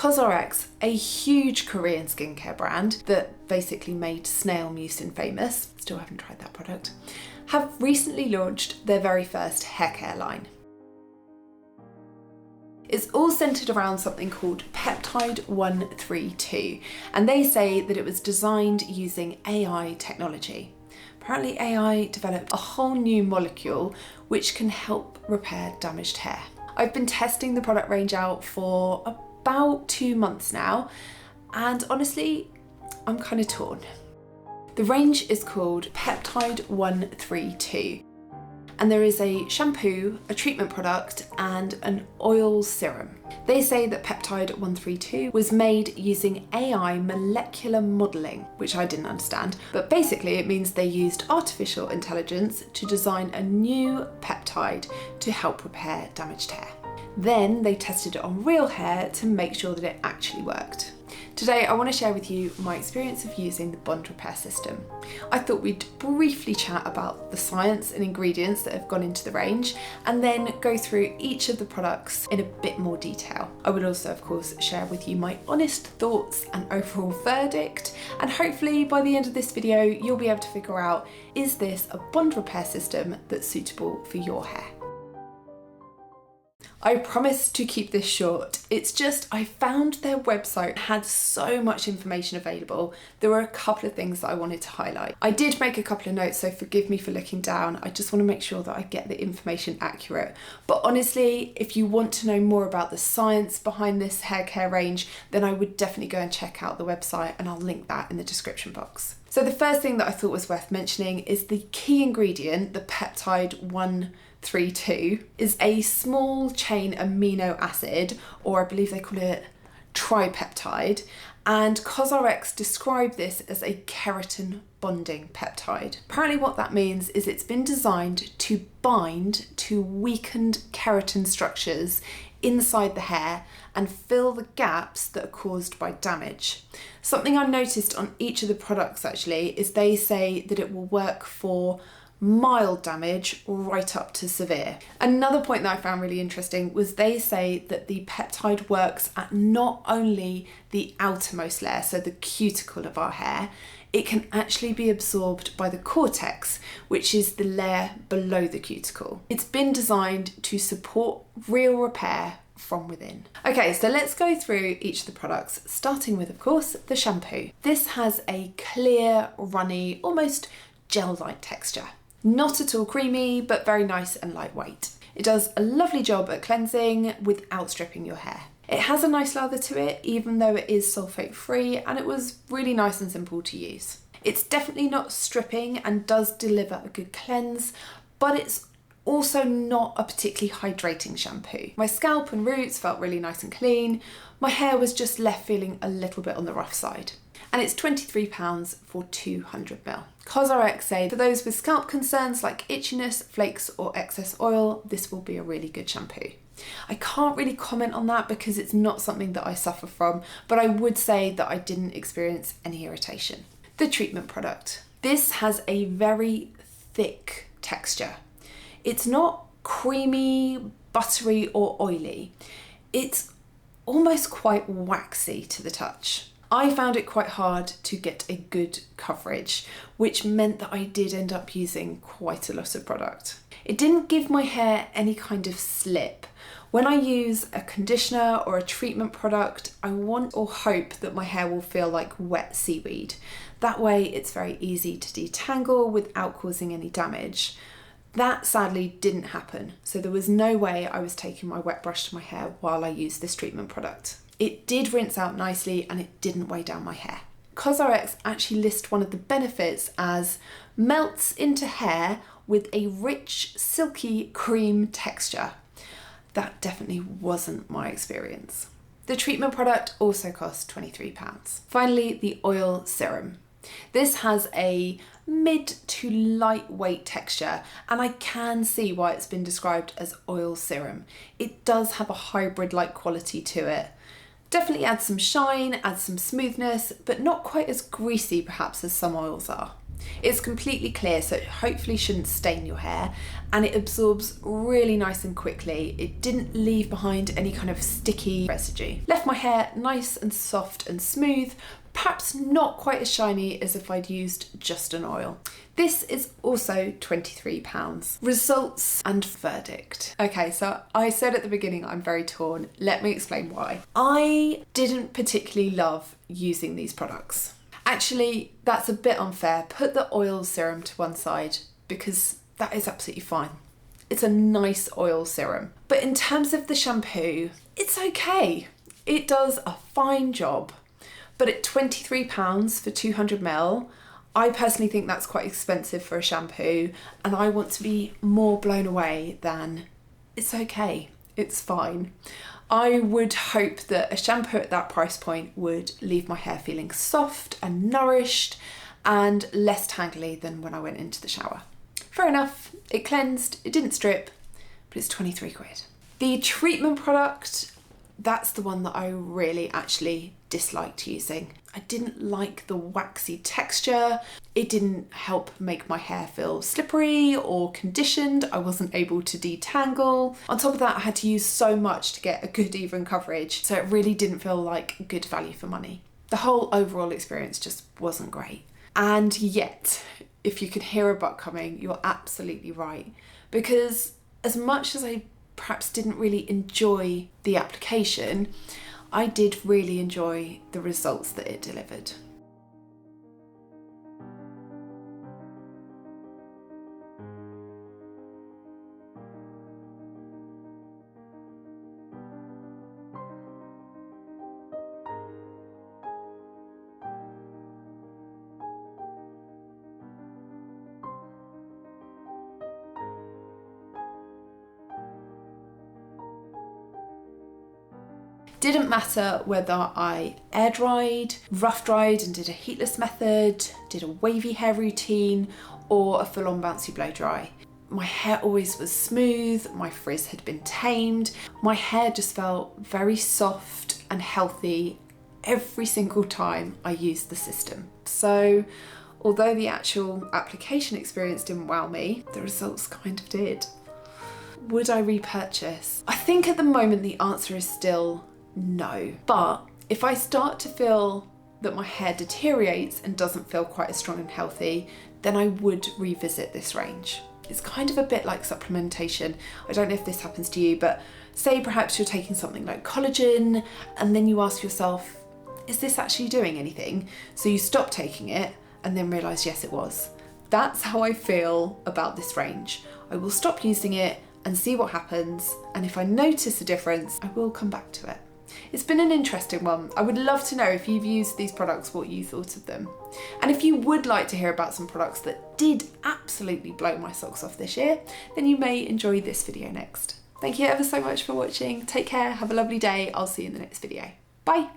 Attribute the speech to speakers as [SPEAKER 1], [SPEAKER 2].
[SPEAKER 1] COSRX, a huge Korean skincare brand that basically made snail mucin famous, still haven't tried that product, have recently launched their very first haircare line. It's all centred around something called Peptide-132, and they say that it was designed using AI technology. Apparently AI developed a whole new molecule which can help repair damaged hair. I've been testing the product range out for about 2 months now, and honestly, I'm kind of torn. The range is called Peptide-132, and there is a shampoo, a treatment product, and an oil serum. They say that Peptide-132 was made using AI molecular modelling, which I didn't understand, but basically it means they used artificial intelligence to design a new peptide to help repair damaged hair. Then they tested it on real hair to make sure that it actually worked. Today I want to share with you my experience of using the bond repair system. I thought we'd briefly chat about the science and ingredients that have gone into the range, and then go through each of the products in a bit more detail. I will also, of course, share with you my honest thoughts and overall verdict, and hopefully by the end of this video you'll be able to figure out, is this a bond repair system that's suitable for your hair? I promise to keep this short. It's just I found their website had so much information available. There were a couple of things that I wanted to highlight. I did make a couple of notes, so forgive me for looking down. I just want to make sure that I get the information accurate. But honestly, if you want to know more about the science behind this hair care range, then I would definitely go and check out the website, and I'll link that in the description box. So the first thing that I thought was worth mentioning is the key ingredient, the Peptide-132, is a small chain amino acid, or I believe they call it tripeptide, and COSRX describe this as a keratin-bonding peptide. Apparently what that means is it's been designed to bind to weakened keratin structures inside the hair and fill the gaps that are caused by damage. Something I noticed on each of the products actually is they say that it will work for mild damage right up to severe. Another point that I found really interesting was they say that the peptide works at not only the outermost layer, so the cuticle of our hair, it can actually be absorbed by the cortex, which is the layer below the cuticle. It's been designed to support real repair from within. Okay, so let's go through each of the products, starting with, of course, the shampoo. This has a clear, runny, almost gel-like texture. Not at all creamy, but very nice and lightweight. It does a lovely job at cleansing without stripping your hair. It has a nice lather to it, even though it is sulfate-free, and it was really nice and simple to use. It's definitely not stripping and does deliver a good cleanse, but it's also not a particularly hydrating shampoo. My scalp and roots felt really nice and clean. My hair was just left feeling a little bit on the rough side. And it's £23 for 200ml. COSRX say for those with scalp concerns like itchiness, flakes or excess oil, this will be a really good shampoo. I can't really comment on that because it's not something that I suffer from, but I would say that I didn't experience any irritation. The treatment product. This has a very thick texture. It's not creamy, buttery or oily. It's almost quite waxy to the touch. I found it quite hard to get a good coverage, which meant that I did end up using quite a lot of product. It didn't give my hair any kind of slip. When I use a conditioner or a treatment product, I want or hope that my hair will feel like wet seaweed. That way it's very easy to detangle without causing any damage. That sadly didn't happen, so there was no way I was taking my wet brush to my hair while I used this treatment product. It did rinse out nicely and it didn't weigh down my hair. COSRX actually list one of the benefits as melts into hair with a rich, silky cream texture. That definitely wasn't my experience. The treatment product also cost £23. Finally, the oil serum. This has a mid to lightweight texture, and I can see why it's been described as oil serum. It does have a hybrid-like quality to it. Definitely adds some shine, adds some smoothness, but not quite as greasy perhaps as some oils are. It's completely clear, so it hopefully shouldn't stain your hair, and it absorbs really nice and quickly. It didn't leave behind any kind of sticky residue. Left my hair nice and soft and smooth, perhaps not quite as shiny as if I'd used just an oil. This is also £23. Results and verdict. Okay, so I said at the beginning I'm very torn. Let me explain why. I didn't particularly love using these products. Actually, that's a bit unfair. Put the oil serum to one side because that is absolutely fine. It's a nice oil serum. But in terms of the shampoo, it's okay. It does a fine job. But at £23 for 200ml, I personally think that's quite expensive for a shampoo, and I want to be more blown away than it's okay, it's fine. I would hope that a shampoo at that price point would leave my hair feeling soft and nourished and less tangly than when I went into the shower. Fair enough, it cleansed, it didn't strip, but it's 23 quid. The treatment product, that's the one that I really actually disliked using. I didn't like the waxy texture. It didn't help make my hair feel slippery or conditioned. I wasn't able to detangle. On top of that, I had to use so much to get a good even coverage, so it really didn't feel like good value for money. The whole overall experience just wasn't great. And yet, if you can hear a but coming, you're absolutely right. Because as much as I perhaps didn't really enjoy the application, I did really enjoy the results that it delivered. Didn't matter whether I air dried, rough dried and did a heatless method, did a wavy hair routine, or a full-on bouncy blow dry. My hair always was smooth, my frizz had been tamed, my hair just felt very soft and healthy every single time I used the system. So although the actual application experience didn't wow me, the results kind of did. Would I repurchase? I think at the moment the answer is still no, but if I start to feel that my hair deteriorates and doesn't feel quite as strong and healthy, then I would revisit this range. It's kind of a bit like supplementation. I don't know if this happens to you, but say perhaps you're taking something like collagen and then you ask yourself, is this actually doing anything? So you stop taking it and then realise, yes, it was. That's how I feel about this range. I will stop using it and see what happens, and if I notice a difference, I will come back to it. It's been an interesting one. I would love to know if you've used these products, what you thought of them. And if you would like to hear about some products that did absolutely blow my socks off this year, then you may enjoy this video next. Thank you ever so much for watching. Take care, have a lovely day. I'll see you in the next video. Bye.